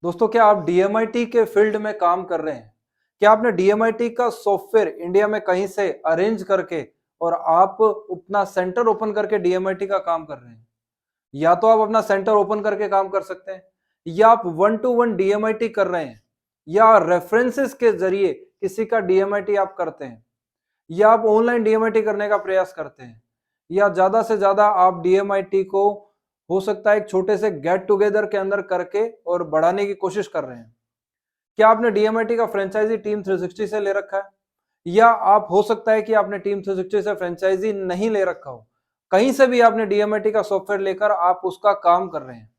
दोस्तों, क्या आप डीएमआईटी के फील्ड में काम कर रहे हैं? क्या आपने डीएमआईटी का सॉफ्टवेयर इंडिया में कहीं से अरेंज करके और आप अपना सेंटर ओपन करके डीएमआईटी का काम कर रहे हैं? या तो आप अपना सेंटर ओपन करके काम कर सकते हैं, या आप वन टू वन डीएमआईटी कर रहे हैं, या रेफरेंसेस के जरिए किसी का डीएमआईटी आप करते हैं, या आप ऑनलाइन डीएमआईटी करने का प्रयास करते हैं, या ज्यादा से ज्यादा आप डीएमआईटी को हो सकता है एक छोटे से गेट टुगेदर के अंदर करके और बढ़ाने की कोशिश कर रहे हैं। क्या आपने डीएमआईटी का फ्रेंचाइजी टीम 360 से ले रखा है, या आप हो सकता है कि आपने टीम 360 से फ्रेंचाइजी नहीं ले रखा हो, कहीं से भी आपने डीएमआईटी का सॉफ्टवेयर लेकर आप उसका काम कर रहे हैं,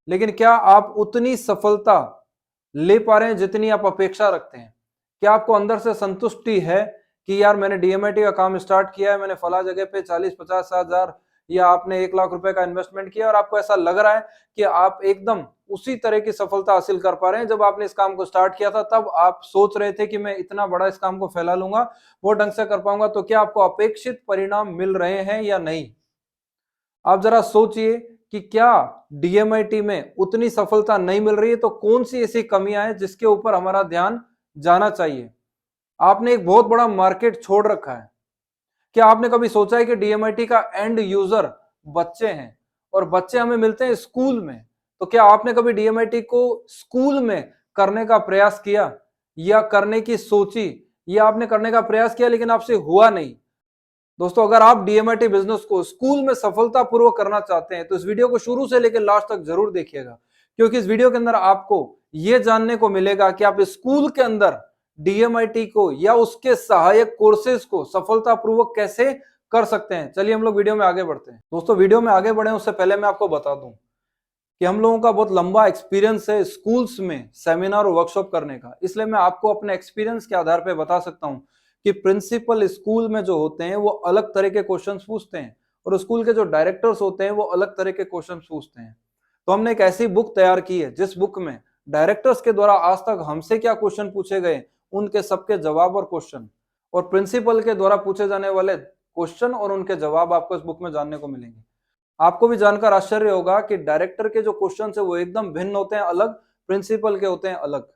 लेकिन क्या आप उतनी सफलता ले पा रहे हैं जितनी आप अपेक्षा रखते हैं? क्या आपको अंदर से संतुष्टि है कि यार मैंने डीएमआईटी का काम स्टार्ट किया है, मैंने फला जगह पे 40-50 हजार या आपने 1 लाख रुपए का इन्वेस्टमेंट किया और आपको ऐसा लग रहा है कि आप एकदम उसी तरह की सफलता हासिल कर पा रहे हैं जब आपने इस काम को स्टार्ट किया था? तब आप सोच रहे थे कि मैं इतना बड़ा इस काम को फैला लूंगा, वो ढंग से कर पाऊंगा। तो क्या आपको अपेक्षित परिणाम मिल रहे हैं या नहीं? आप जरा सोचिए कि क्या डीएमआईटी में उतनी सफलता नहीं मिल रही है, तो कौन सी ऐसी कमियां हैं जिसके ऊपर हमारा ध्यान जाना चाहिए? आपने एक बहुत बड़ा मार्केट छोड़ रखा है। क्या आपने कभी सोचा है कि डीएमआईटी का एंड यूजर बच्चे हैं और बच्चे हमें मिलते हैं स्कूल में? तो क्या आपने कभी डीएमआईटी को स्कूल में करने का प्रयास किया, या करने की सोची, या आपने करने का प्रयास किया लेकिन आपसे हुआ नहीं? दोस्तों, अगर आप डीएमआईटी बिजनेस को स्कूल में सफलतापूर्वक करना चाहते हैं तो इस वीडियो को शुरू से लेकर लास्ट तक जरूर देखिएगा, क्योंकि इस वीडियो के अंदर आपको यह जानने को मिलेगा कि आप स्कूल के अंदर डीएमआईटी को या उसके सहायक कोर्सेज को सफलतापूर्वक कैसे कर सकते हैं। चलिए हम लोग वीडियो में आगे बढ़ते हैं। दोस्तों, वीडियो में आगे बढ़े उससे पहले मैं आपको बता दूं कि हम लोगों का बहुत लंबा एक्सपीरियंस है स्कूल्स में सेमिनार और वर्कशॉप करने का, इसलिए मैं आपको अपने एक्सपीरियंस के आधार पर बता सकता हूं कि प्रिंसिपल स्कूल में जो होते हैं वो अलग तरह के क्वेश्चंस पूछते हैं, और स्कूल के जो डायरेक्टर्स होते हैं वो अलग तरह के क्वेश्चंस पूछते हैं। तो हमने एक ऐसी बुक तैयार की है जिस बुक में डायरेक्टर्स के द्वारा आज तक हमसे क्या क्वेश्चन पूछे गए, उनके सबके जवाब और क्वेश्चन, और प्रिंसिपल के द्वारा पूछे जाने वाले क्वेश्चन और उनके जवाब आपको इस बुक में जानने को मिलेंगे। आपको भी जानकर आश्चर्य होगा कि डायरेक्टर के जो क्वेश्चन है वो एकदम भिन्न होते हैं, अलग, प्रिंसिपल के होते हैं अलग।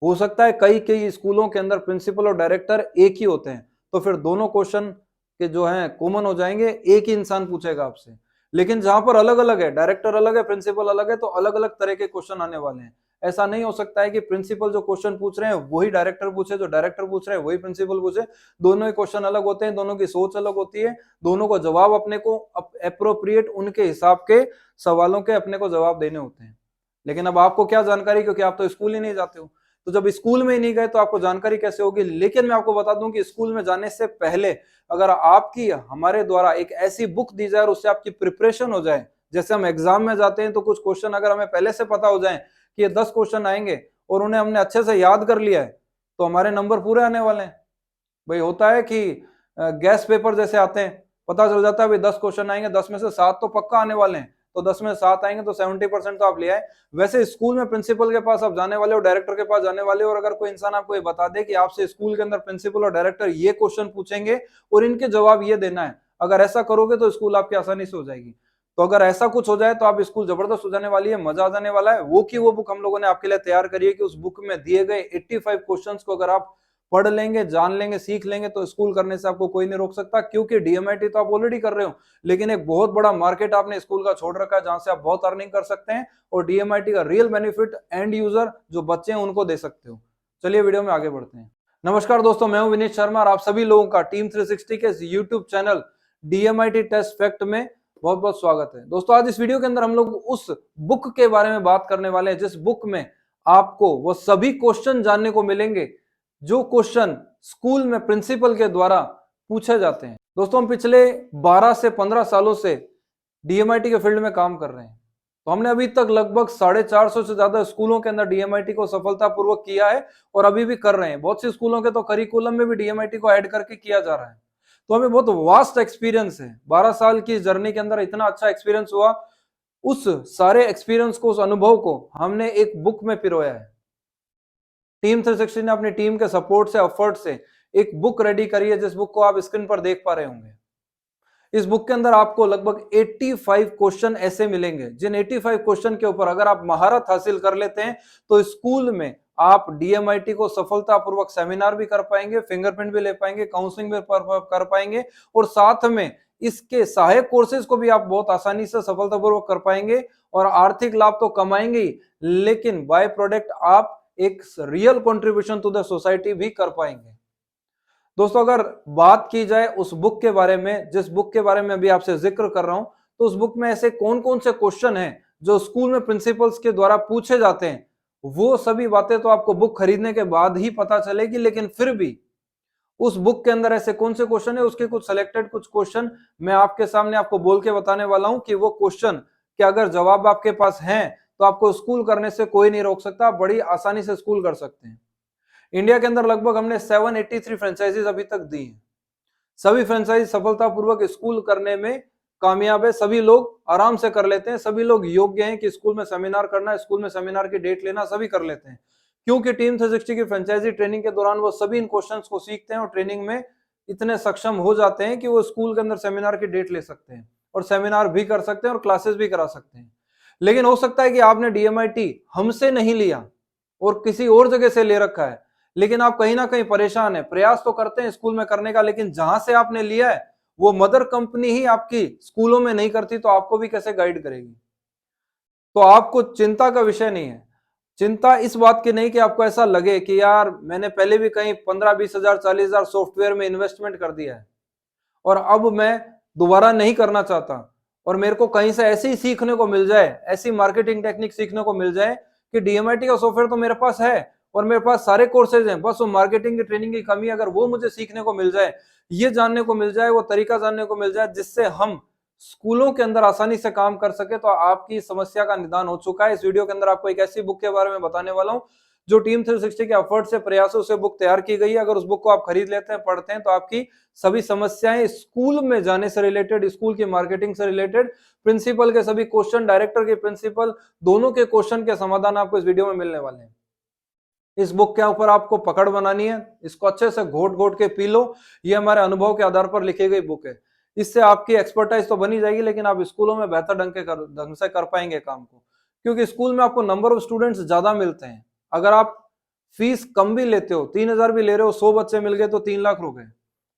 हो सकता है कई कई स्कूलों के अंदर प्रिंसिपल और डायरेक्टर एक ही होते हैं, तो फिर दोनों क्वेश्चन के जो हैं कॉमन हो जाएंगे, एक ही इंसान पूछेगा आपसे। लेकिन जहां पर अलग अलग है, डायरेक्टर अलग है, प्रिंसिपल अलग है, तो अलग अलग तरह के क्वेश्चन आने वाले हैं। ऐसा नहीं हो सकता है कि प्रिंसिपल जो क्वेश्चन पूछ रहे हैं वही डायरेक्टर पूछे, जो डायरेक्टर पूछ रहे हैं वही प्रिंसिपल पूछे। दोनों ही क्वेश्चन अलग होते हैं, दोनों की सोच अलग होती है, दोनों को जवाब अपने को अप्रोप्रिएट उनके हिसाब के सवालों के अपने को जवाब देने होते हैं। लेकिन अब आपको क्या जानकारी, क्योंकि आप तो स्कूल ही नहीं जाते हो, तो जब स्कूल में ही नहीं गए तो आपको जानकारी कैसे होगी? लेकिन मैं आपको बता दूं कि स्कूल में जाने से पहले अगर आपकी हमारे द्वारा एक ऐसी बुक दी जाए और उससे आपकी प्रिपरेशन हो जाए, जैसे हम एग्जाम में जाते हैं तो कुछ क्वेश्चन अगर हमें पहले से पता हो जाए कि ये 10 क्वेश्चन आएंगे और उन्हें हमने अच्छे से याद कर लिया है, तो हमारे नंबर पूरे आने वाले हैं। भाई होता है कि गैस पेपर जैसे आते हैं, पता चल जाता है भाई 10 क्वेश्चन आएंगे, 10 में से 7 तो पक्का आने वाले हैं, तो 10 में 7 आएंगे तो 70% तो आप ले आए। वैसे स्कूल में प्रिंसिपल के पास आप जाने वाले हो, डायरेक्टर के पास जाने वाले हो, और अगर कोई इंसान आपको ये बता दे कि आपसे स्कूल के अंदर प्रिंसिपल और डायरेक्टर ये क्वेश्चन पूछेंगे और इनके जवाब ये देना है, अगर ऐसा करोगे तो स्कूल आपकी आसानी से हो जाएगी। तो अगर ऐसा कुछ हो जाए तो आप स्कूल जबरदस्त हो जाने वाली है, मजा आ जाने वाला है। वो की वो बुक हम लोगों ने आपके लिए तैयार करी है कि उस बुक में दिए गए 85 क्वेश्चंस को अगर आप पढ़ लेंगे, जान लेंगे, सीख लेंगे, तो स्कूल करने से आपको कोई नहीं रोक सकता, क्योंकि डीएमआईटी तो आप ऑलरेडी कर रहे हो, लेकिन एक बहुत बड़ा मार्केट आपने स्कूल का छोड़ रखा है जहां से आप बहुत अर्निंग कर सकते हैं, और डीएमआईटी का रियल बेनिफिट एंड यूजर जो बच्चे हैं उनको दे सकते हो। चलिए वीडियो में आगे बढ़ते हैं। नमस्कार दोस्तों, मैं हूं विनीत शर्मा और आप सभी लोगों का टीम 360 के YouTube channel DMIT test fact में बहुत बहुत स्वागत है। दोस्तों, आज इस वीडियो के अंदर हम लोग उस बुक के बारे में बात करने वाले हैं जिस बुक में आपको वो सभी क्वेश्चन जानने को मिलेंगे जो क्वेश्चन स्कूल में प्रिंसिपल के द्वारा पूछे जाते हैं। दोस्तों, हम पिछले 12 से 15 सालों से डीएमआईटी के फील्ड में काम कर रहे हैं, तो हमने अभी तक लगभग 450 से ज्यादा स्कूलों के अंदर डीएमआईटी को सफलतापूर्वक किया है और अभी भी कर रहे हैं। बहुत से स्कूलों के तो करिकुलम में भी डीएमआईटी को ऐड करके किया जा रहा है। तो हमें बहुत वास्ट एक्सपीरियंस है, 12 साल की जर्नी के अंदर इतना अच्छा एक्सपीरियंस हुआ। उस सारे एक्सपीरियंस को, उस अनुभव को हमने एक बुक में पिरोया है। टीम 360 ने अपनी टीम के सपोर्ट से, एफर्ट से एक बुक रेडी करी है, जिस बुक को आप स्क्रीन पर देख पा रहे होंगे। इस बुक के अंदर आपको लगभग 85 क्वेश्चन ऐसे मिलेंगे जिन 85 क्वेश्चन के ऊपर अगर आप महारत हासिल कर लेते हैं तो स्कूल में आप डीएमआईटी को सफलतापूर्वक सेमिनार भी कर पाएंगे, फिंगरप्रिंट भी ले पाएंगे, काउंसलिंग भी कर पाएंगे और साथ में इसके सहायक कोर्सेज को भी आप बहुत आसानी से सफलतापूर्वक कर पाएंगे और आर्थिक लाभ तो कमाएंगे ही, लेकिन बाय प्रोडक्ट आप एक real contribution to the society भी कर पाएंगे। दोस्तों अगर बात की जाए उस बुक के बारे में, जिस बुक के बारे में अभी आपसे जिक्र कर रहा हूं, तो उस बुक में ऐसे कौन कौन से क्वेश्चन हैं जो स्कूल में प्रिंसिपल्स के द्वारा पूछे जाते हैं, वो सभी बातें तो आपको बुक खरीदने के बाद ही पता चलेगी, लेकिन फिर भी उस बुक के अंदर ऐसे कौन से क्वेश्चन है, उसके कुछ सिलेक्टेड कुछ क्वेश्चन मैं आपके सामने आपको बोल के बताने वाला हूं कि वो क्वेश्चन के अगर जवाब आपके पास हैं तो आपको स्कूल करने से कोई नहीं रोक सकता, बड़ी आसानी से स्कूल कर सकते हैं। इंडिया के अंदर लगभग हमने 783 फ्रेंचाइजीज अभी तक दी हैं। सभी फ्रेंचाइज सफलतापूर्वक स्कूल करने में कामयाब है, सभी लोग आराम से कर लेते हैं, सभी लोग योग्य हैं कि स्कूल में सेमिनार करना, स्कूल में सेमिनार की डेट लेना, सभी कर लेते हैं क्योंकि टीम 360 की फ्रेंचाइजी ट्रेनिंग के दौरान वो सभी इन क्वेश्चंस को सीखते हैं और ट्रेनिंग में इतने सक्षम हो जाते हैं कि वो स्कूल के अंदर सेमिनार की डेट ले सकते हैं और सेमिनार भी कर सकते हैं और क्लासेस भी करा सकते हैं। लेकिन हो सकता है कि आपने डीएमआईटी हमसे नहीं लिया और किसी और जगह से ले रखा है, लेकिन आप कहीं ना कहीं परेशान है, प्रयास तो करते हैं स्कूल में करने का, लेकिन जहां से आपने लिया है वो मदर कंपनी ही आपकी स्कूलों में नहीं करती, तो आपको भी कैसे गाइड करेगी। तो आपको चिंता का विषय नहीं है। चिंता इस बात की नहीं कि आपको ऐसा लगे कि यार मैंने पहले भी कहीं 15-20 हजार 40 हजार सॉफ्टवेयर में इन्वेस्टमेंट कर दिया है और अब मैं दोबारा नहीं करना चाहता और मेरे को कहीं से ऐसे ही सीखने को मिल जाए, ऐसी मार्केटिंग टेक्निक सीखने को मिल जाए कि डीएमआईटी का सॉफ्टवेयर तो मेरे पास है और मेरे पास सारे कोर्सेज हैं, बस वो मार्केटिंग की ट्रेनिंग की कमी, अगर वो मुझे सीखने को मिल जाए, ये जानने को मिल जाए, वो तरीका जानने को मिल जाए जिससे हम स्कूलों के अंदर आसानी से काम कर सके, तो आपकी समस्या का निदान हो चुका है। इस वीडियो के अंदर आपको एक ऐसी बुक के बारे में बताने वाला हूं जो टीम 360 के एफर्ट से, प्रयासों से बुक तैयार की गई है। अगर उस बुक को आप खरीद लेते हैं, पढ़ते हैं, तो आपकी सभी समस्याएं स्कूल में जाने से रिलेटेड, स्कूल की मार्केटिंग से रिलेटेड, प्रिंसिपल के सभी क्वेश्चन, डायरेक्टर के प्रिंसिपल दोनों के क्वेश्चन के समाधान आपको इस वीडियो में मिलने वाले हैं। इस बुक के ऊपर आपको पकड़ बनानी है, इसको अच्छे से घोट घोट के पी लो। ये हमारे अनुभव के आधार पर लिखी गई बुक है। इससे आपकी एक्सपर्टाइज तो बनी जाएगी, लेकिन आप स्कूलों में बेहतर ढंग से कर पाएंगे काम को, क्योंकि स्कूल में आपको नंबर ऑफ स्टूडेंट्स ज्यादा मिलते हैं। अगर आप फीस कम भी लेते हो, 3,000 भी ले रहे हो, 100 बच्चे मिल गए तो 3 लाख रुपए।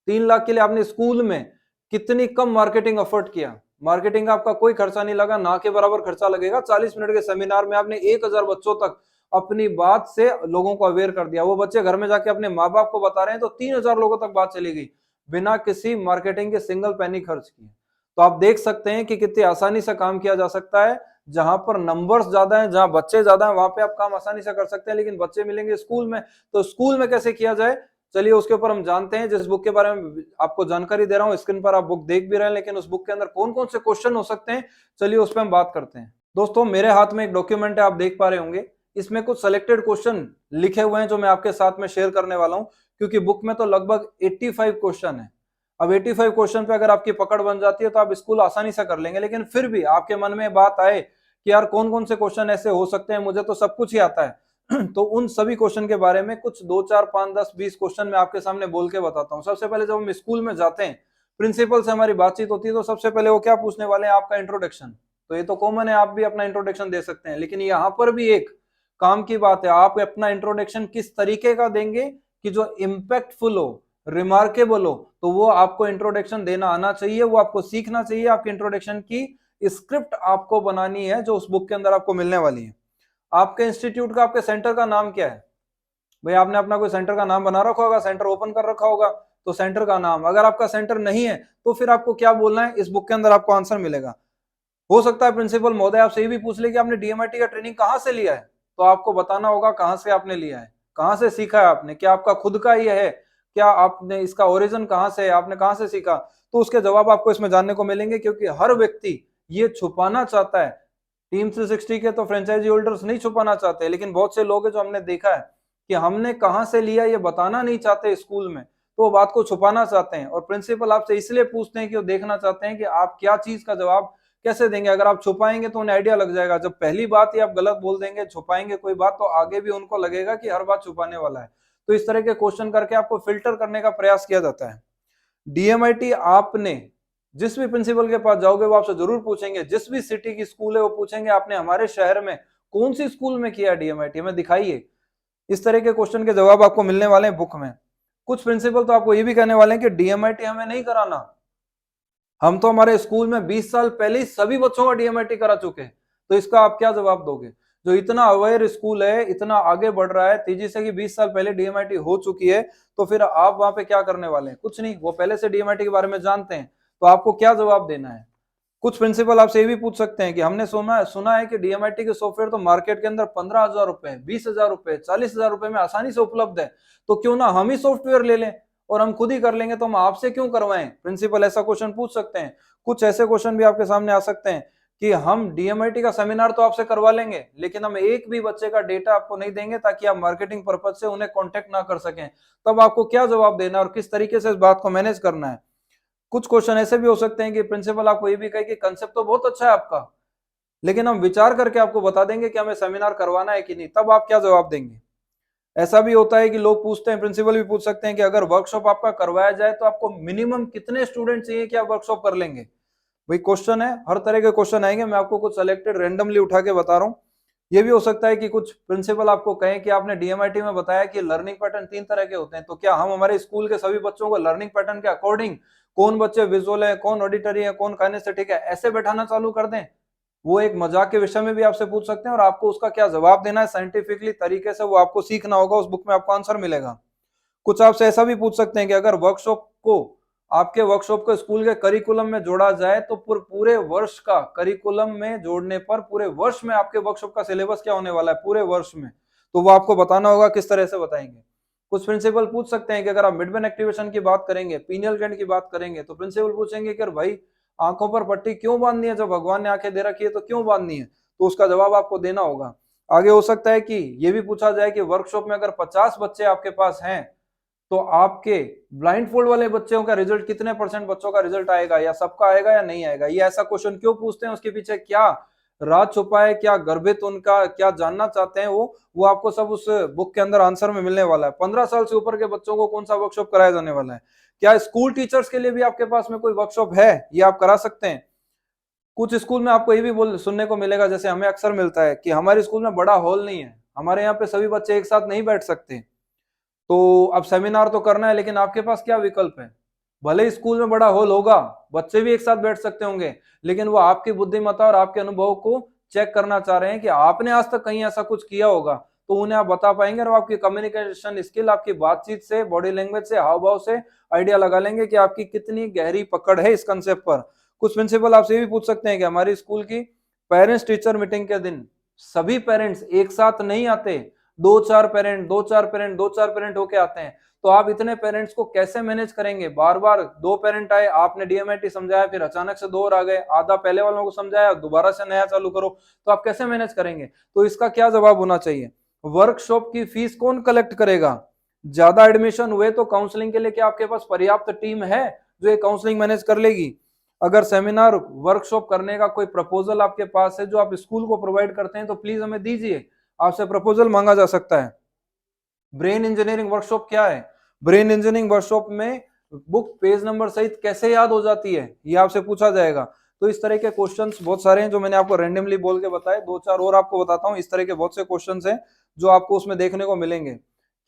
3 लाख के लिए आपने स्कूल में कितनी कम मार्केटिंग एफर्ट किया। मार्केटिंग का आपका कोई खर्चा नहीं लगा, ना के बराबर खर्चा लगेगा। 40 मिनट के सेमिनार में आपने 1,000 बच्चों तक अपनी बात से लोगों को अवेयर कर दिया। वो बच्चे घर में जाके अपने माँ बाप को बता रहे हैं, तो 3,000 लोगों तक बात चली गई बिना किसी मार्केटिंग के सिंगल पैनी खर्च किए। तो आप देख सकते हैं कि कितनी आसानी से काम किया जा सकता है। जहां पर नंबर्स ज्यादा हैं, जहां बच्चे ज्यादा हैं, वहां पे आप काम आसानी से कर सकते हैं, लेकिन बच्चे मिलेंगे स्कूल में, तो स्कूल में कैसे किया जाए, चलिए उसके ऊपर हम जानते हैं। जिस बुक के बारे में आपको जानकारी दे रहा हूं, स्क्रीन पर आप बुक देख भी रहे हैं, लेकिन उस बुक के अंदर कौन कौन से क्वेश्चन हो सकते हैं, चलिए उस पर हम बात करते हैं। दोस्तों मेरे हाथ में एक डॉक्यूमेंट है, आप देख पा रहे होंगे। इसमें कुछ सेलेक्टेड क्वेश्चन लिखे हुए हैं जो मैं आपके साथ में शेयर करने वाला हूं, क्योंकि बुक में तो लगभग 85 क्वेश्चन है। अब 85 क्वेश्चन पे अगर आपकी पकड़ बन जाती है तो आप स्कूल आसानी से कर लेंगे, लेकिन फिर भी आपके मन में बात आए कि यार कौन कौन से क्वेश्चन ऐसे हो सकते हैं, मुझे तो सब कुछ ही आता है तो उन सभी क्वेश्चन के बारे में कुछ 2, 4, 5, 10, 20 क्वेश्चन मैं आपके सामने बोल के बताता हूँ। सबसे पहले जब हम स्कूल में जाते हैं, प्रिंसिपल से हमारी बातचीत होती है, तो सबसे पहले वो क्या पूछने वाले हैं, आपका इंट्रोडक्शन। तो ये तो कॉमन है, आप भी अपना इंट्रोडक्शन दे सकते हैं, लेकिन यहाँ पर भी एक काम की बात है, आप अपना इंट्रोडक्शन किस तरीके का देंगे कि जो इम्पैक्टफुल हो, रिमार्केबल हो, तो वो आपको इंट्रोडक्शन देना आना चाहिए, वो आपको सीखना चाहिए। आपके इंट्रोडक्शन की स्क्रिप्ट आपको बनानी है जो उस बुक के अंदर आपको मिलने वाली है। आपके इंस्टीट्यूट का, आपके सेंटर का नाम क्या है भाई, आपने अपना कोई सेंटर का नाम बना रखा होगा, सेंटर ओपन कर रखा होगा, तो सेंटर का नाम। अगर आपका सेंटर नहीं है तो फिर आपको क्या बोलना है, इस बुक के अंदर आपको आंसर मिलेगा। हो सकता है प्रिंसिपल महोदय आपसे ये भी पूछ ले कि आपने डीएमआईटी का ट्रेनिंग कहां से लिया है, तो आपको बताना होगा कहां से आपने लिया है, कहां से सीखा है आपने, क्या आपका खुद का ये है, क्या आपने इसका ओरिजिन कहां से है, आपने कहां से सीखा। तो उसके जवाब आपको इसमें जानने को मिलेंगे, क्योंकि हर व्यक्ति ये छुपाना चाहता है। टीम 360 के तो फ्रेंचाइजी होल्डर्स नहीं छुपाना चाहते, लेकिन बहुत से लोग हैं जो हमने देखा है कि हमने कहां से लिया ये बताना नहीं चाहते स्कूल में, तो वो बात को छुपाना चाहते हैं। और प्रिंसिपल आपसे इसलिए पूछते हैं कि वो देखना चाहते हैं कि आप क्या चीज का जवाब कैसे देंगे। अगर आप छुपाएंगे तो उन्हें आइडिया लग जाएगा, जब पहली बात ही आप गलत बोल देंगे, छुपाएंगे कोई बात, तो आगे भी उनको लगेगा कि हर बात छुपाने वाला है। तो इस तरह के क्वेश्चन करके आपको फिल्टर करने का प्रयास किया जाता है। डीएमआईटी आपने जिस भी प्रिंसिपल के पास जाओगे वो आपसे जरूर पूछेंगे, जिस भी सिटी की स्कूल है वो पूछेंगे आपने हमारे शहर में कौन सी स्कूल में किया डीएमआईटी, हमें दिखाइए। इस तरह के क्वेश्चन के जवाब आपको मिलने वाले हैं बुक में। कुछ प्रिंसिपल तो आपको ये भी कहने वाले हैं कि डीएमआईटी हमें नहीं कराना, हम तो हमारे स्कूल में 20 साल पहले ही सभी बच्चों का डीएमआईटी करा चुके हैं। तो इसका आप क्या जवाब दोगे? जो इतना अवेयर स्कूल है, इतना आगे बढ़ रहा है तेजी से कि 20 साल पहले डीएमआईटी हो चुकी है, तो फिर आप वहां पे क्या करने वाले हैं? कुछ नहीं, वो पहले से डीएमआईटी के बारे में जानते हैं। तो आपको क्या जवाब देना है? कुछ प्रिंसिपल आपसे ये भी पूछ सकते हैं कि हमने सुना है कि डीएमआईटी के सॉफ्टवेयर तो मार्केट के अंदर 15,000 रुपए, 20,000 रुपए, 40,000 रुपए में आसानी से उपलब्ध है, तो क्यों ना हम ही सॉफ्टवेयर ले लें और हम खुद ही कर लेंगे, तो हम आपसे क्यों करवाएं? प्रिंसिपल ऐसा क्वेश्चन पूछ सकते हैं। कुछ ऐसे क्वेश्चन भी आपके सामने आ सकते हैं कि हम डीएमआईटी का सेमिनार तो आपसे करवा लेंगे, लेकिन हम एक भी बच्चे का डेटा आपको नहीं देंगे ताकि आप मार्केटिंग पर्पज से उन्हें कॉन्टेक्ट ना कर सकें। तब आपको क्या जवाब देना और किस तरीके से इस बात को मैनेज करना है? कुछ क्वेश्चन ऐसे भी हो सकते हैं कि प्रिंसिपल आपको ये भी कहे कि कंसेप्ट तो बहुत अच्छा है आपका, लेकिन हम विचार करके आपको बता देंगे कि हमें सेमिनार करवाना है कि नहीं। तब आप क्या जवाब देंगे? ऐसा भी होता है कि लोग पूछते हैं, प्रिंसिपल भी पूछ सकते हैं कि अगर वर्कशॉप आपका करवाया जाए तो आपको मिनिमम कितने स्टूडेंट चाहिए कि आप वर्कशॉप कर लेंगे? वही क्वेश्चन है, हर तरह के क्वेश्चन आएंगे, मैं आपको कुछ सिलेक्टेड रैंडमली उठा के बता रहा हूँ। ये भी हो सकता है कि कुछ प्रिंसिपल आपको कहें कि आपने डीएमआईटी में बताया कि लर्निंग पैटर्न 3 तरह के होते हैं, तो क्या हम हमारे स्कूल के सभी बच्चों को लर्निंग पैटर्न के अकॉर्डिंग, कौन बच्चे विजुअल है, कौन ऑडिटरी है, कौन काइनेस्थेटिक है, ऐसे बैठाना चालू कर दें? वो एक मजाक के विषय में भी आपसे पूछ सकते हैं और आपको उसका क्या जवाब देना है साइंटिफिकली तरीके से, वो आपको सीखना होगा, उस बुक में आपको आंसर मिलेगा। कुछ आपसे ऐसा भी पूछ सकते हैं कि अगर वर्कशॉप को, आपके वर्कशॉप को स्कूल के करिकुलम में जोड़ा जाए तो पूरे वर्ष का करिकुलम में जोड़ने पर पूरे वर्ष में आपके वर्कशॉप का सिलेबस क्या होने वाला है पूरे वर्ष में, तो वो आपको बताना होगा। किस तरह से बताएंगे? कुछ प्रिंसिपल पूछ सकते हैं कि अगर आप मिड बैन एक्टिवेशन की बात करेंगे, पीनियल ग्लैंड की बात करेंगे, तो प्रिंसिपल पूछेंगे कि भाई आंखों पर पट्टी क्यों बांधनी है? जब भगवान ने आंखें दे रखी है तो क्यों बांधनी है? तो उसका जवाब आपको देना होगा। आगे हो सकता है कि ये भी पूछा जाए कि वर्कशॉप में अगर 50 बच्चे आपके पास हैं तो आपके ब्लाइंड फोल्ड वाले बच्चों का रिजल्ट कितने % बच्चों का रिजल्ट आएगा, या सबका आएगा या नहीं आएगा? ये ऐसा क्वेश्चन क्यों पूछते हैं, उसके पीछे क्या राज छुपा है, क्या गर्भित उनका क्या जानना चाहते हैं वो आपको सब उस बुक के अंदर आंसर में मिलने वाला है। 15 साल से ऊपर के बच्चों को कौन सा वर्कशॉप कराया जाने वाला है? क्या स्कूल टीचर्स के लिए भी आपके पास में कोई वर्कशॉप है, ये आप करा सकते हैं? कुछ स्कूल में आपको ये भी बोल सुनने को मिलेगा, जैसे हमें अक्सर मिलता है कि हमारे स्कूल में बड़ा हॉल नहीं है, हमारे यहाँ पे सभी बच्चे एक साथ नहीं बैठ सकते, तो अब सेमिनार तो करना है, लेकिन आपके पास क्या विकल्प है? भले ही स्कूल में बड़ा हॉल होगा, बच्चे भी एक साथ बैठ सकते होंगे, लेकिन वो आपकी बुद्धिमत्ता और आपके अनुभव को चेक करना चाह रहे हैं कि आपने आज तक कहीं ऐसा कुछ किया होगा, तो उन्हें आप बता पाएंगे और आपकी कम्युनिकेशन स्किल, आपकी बातचीत से, बॉडी लैंग्वेज से, हाव भाव से आइडिया लगा लेंगे कि आपकी कितनी गहरी पकड़ है इस कंसेप्ट पर। कुछ प्रिंसिपल आपसे ये भी पूछ सकते हैं कि हमारी स्कूल की पेरेंट्स टीचर मीटिंग के दिन सभी पेरेंट्स एक साथ नहीं आते, दो चार पेरेंट दो चार पेरेंट दो चार पेरेंट होके आते हैं, तो आप इतने पेरेंट्स को कैसे मैनेज करेंगे? बार बार 2 पेरेंट आए, आपने डीएमआईटी समझाया, फिर अचानक से 2 और आ गए, आधा पहले वालों को समझाया, दोबारा से नया चालू करो, तो आप कैसे मैनेज करेंगे? तो इसका क्या जवाब होना चाहिए? वर्कशॉप की फीस कौन कलेक्ट करेगा? ज्यादा एडमिशन हुए तो काउंसलिंग के लिए क्या आपके पास पर्याप्त टीम है जो ये काउंसलिंग मैनेज कर लेगी? अगर सेमिनार वर्कशॉप करने का कोई प्रपोजल आपके पास है जो आप स्कूल को प्रोवाइड करते हैं, तो प्लीज हमें दीजिए, आपसे प्रपोजल मांगा जा सकता है। ब्रेन इंजीनियरिंग वर्कशॉप क्या है? ब्रेन इंजीनियरिंग वर्कशॉप में बुक पेज नंबर सहित कैसे याद हो जाती है, ये आपसे पूछा जाएगा। तो इस तरह के क्वेश्चंस बहुत सारे हैं जो मैंने आपको रैंडमली बोल के बताए, 2-4 और आपको बताता हूँ। इस तरह के बहुत से क्वेश्चंस हैं जो आपको उसमें देखने को मिलेंगे।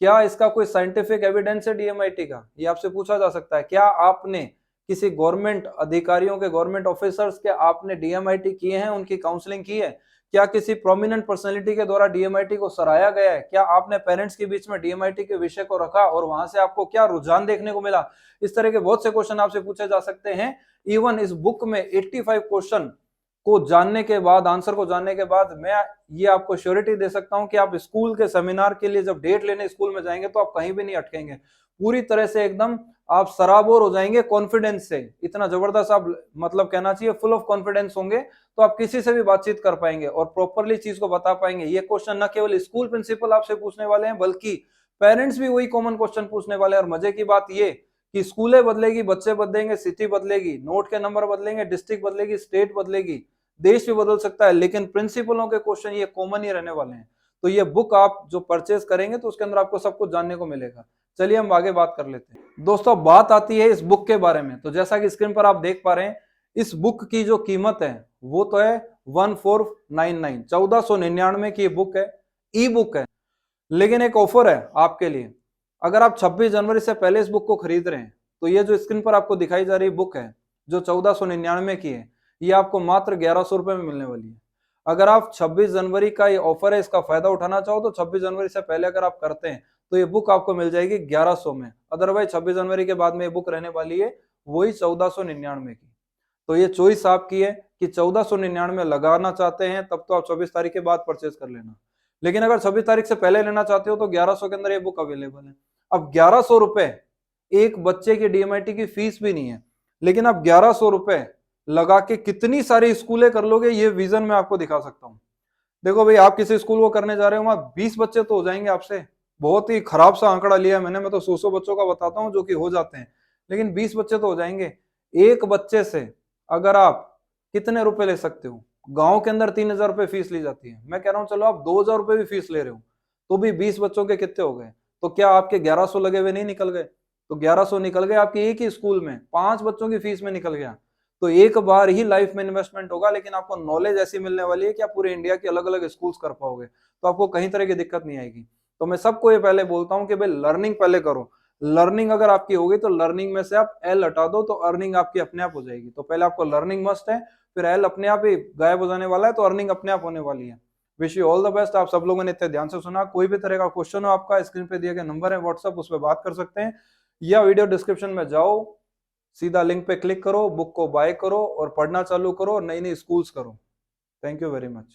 क्या इसका कोई साइंटिफिक एविडेंस है डीएमआईटी का, ये आपसे पूछा जा सकता है। क्या आपने किसी गवर्नमेंट अधिकारियों के, गवर्नमेंट ऑफिसर्स के आपने डीएमआईटी किए हैं, उनकी काउंसलिंग की है? क्या किसी प्रोमिनेंट पर्सनैलिटी के द्वारा डीएमआईटी को सराहा गया है? क्या आपने पेरेंट्स के बीच में डीएमआईटी के विषय को रखा और वहां से आपको क्या रुझान देखने को मिला? इस तरह के बहुत से क्वेश्चन आपसे पूछे जा सकते हैं। इवन इस बुक में 85 क्वेश्चन को जानने के बाद, आंसर को जानने के बाद, मैं ये आपको श्योरिटी दे सकता हूं कि आप स्कूल के सेमिनार के लिए जब डेट लेने स्कूल में जाएंगे तो आप कहीं भी नहीं अटकेंगे, पूरी तरह से एकदम आप सराबोर हो जाएंगे कॉन्फिडेंस से। इतना जबरदस्त आप, मतलब कहना चाहिए फुल ऑफ कॉन्फिडेंस होंगे, तो आप किसी से भी बातचीत कर पाएंगे और प्रॉपरली चीज को बता पाएंगे। ये क्वेश्चन न केवल स्कूल प्रिंसिपल आपसे पूछने वाले हैं, बल्कि पेरेंट्स भी वही कॉमन क्वेश्चन पूछने वाले हैं। और मजे की बात ये कि स्कूलें बदलेगी, बच्चे बदलेंगे, सिटी बदलेगी, नोट के नंबर बदलेंगे, डिस्ट्रिक्ट बदलेगी, स्टेट बदलेगी, देश भी बदल सकता है, लेकिन प्रिंसिपलों के क्वेश्चन ये कॉमन ही रहने वाले हैं। तो ये बुक आप जो परचेज करेंगे तो उसके अंदर आपको सब कुछ जानने को मिलेगा। चलिए हम आगे बात कर लेते हैं। दोस्तों बात आती है इस बुक के बारे में। तो जैसा कि स्क्रीन पर आप देख पा रहे हैं, इस बुक की जो कीमत है वो तो है 1499, 1499 की बुक है, ई बुक है। लेकिन एक ऑफर है आपके लिए, अगर आप 26 जनवरी से पहले इस बुक को खरीद रहे हैं तो ये जो स्क्रीन पर आपको दिखाई जा रही बुक है जो 1499 की है, ये आपको मात्र 1100 रुपए में मिलने वाली है। अगर आप 26 जनवरी का ये ऑफर है, इसका फायदा उठाना चाहो तो 26 जनवरी से पहले अगर आप करते हैं तो ये बुक आपको मिल जाएगी 1100 में। अदरवाइज 26 जनवरी के बाद में ये बुक रहने वाली है वही 1499 की। तो ये चॉइस आपकी है कि 1499 लगाना चाहते हैं तब तो आप 24 तारीख के बाद परचेज कर लेना, लेकिन अगर 26 तारीख से पहले लेना चाहते हो तो 1100 के अंदर ये बुक अवेलेबल है। अब 1100 रुपए एक बच्चे की डीएमआईटी की फीस भी नहीं है, लेकिन आप 1100 रुपए लगा के कितनी सारी स्कूलें कर लोगे, ये विजन मैं आपको दिखा सकता हूँ। देखो भाई, आप किसी स्कूल को करने जा रहे हो, वहां 20 बच्चे तो हो जाएंगे आपसे। बहुत ही खराब सा आंकड़ा लिया है मैंने, मैं तो 100 बच्चों का बताता हूँ जो कि हो जाते हैं, लेकिन 20 बच्चे तो हो जाएंगे। एक बच्चे से अगर आप कितने रुपए ले सकते हो? गांव के अंदर 3000 रुपए फीस ली जाती है, मैं कह रहा हूँ चलो आप 2000 रुपए भी फीस ले रहे हो तो भी 20 बच्चों के कितने हो गए? तो क्या आपके 1100 लगे हुए नहीं निकल गए? तो 1100 निकल गए आपके एक ही स्कूल में, 5 बच्चों की फीस में निकल गया। तो एक बार ही लाइफ में इन्वेस्टमेंट होगा, लेकिन आपको नॉलेज ऐसी मिलने वाली है कि आप पूरे इंडिया के अलग अलग स्कूल्स कर पाओगे, तो आपको कहीं तरह की दिक्कत नहीं आएगी। तो मैं सबको ये पहले बोलता हूँ कि भाई लर्निंग पहले करो। लर्निंग अगर आपकी होगी तो लर्निंग में से आप एल हटा दो तो अर्निंग आपकी अपने आप हो जाएगी। तो पहले आपको लर्निंग मस्ट है, फिर एल अपने आप ही गायब हो जाने वाला है, तो अर्निंग अपने आप होने वाली है। Wish you all the best. आप सब लोगों ने इतने ध्यान से सुना। कोई भी तरह का क्वेश्चन हो आपका, स्क्रीन पे दिए गए नंबर है व्हाट्सएप, उस पर बात कर सकते हैं, या वीडियो डिस्क्रिप्शन में जाओ, सीधा लिंक पे क्लिक करो, बुक को बाय करो और पढ़ना चालू करो और नई नई स्कूल्स करो। Thank you very much.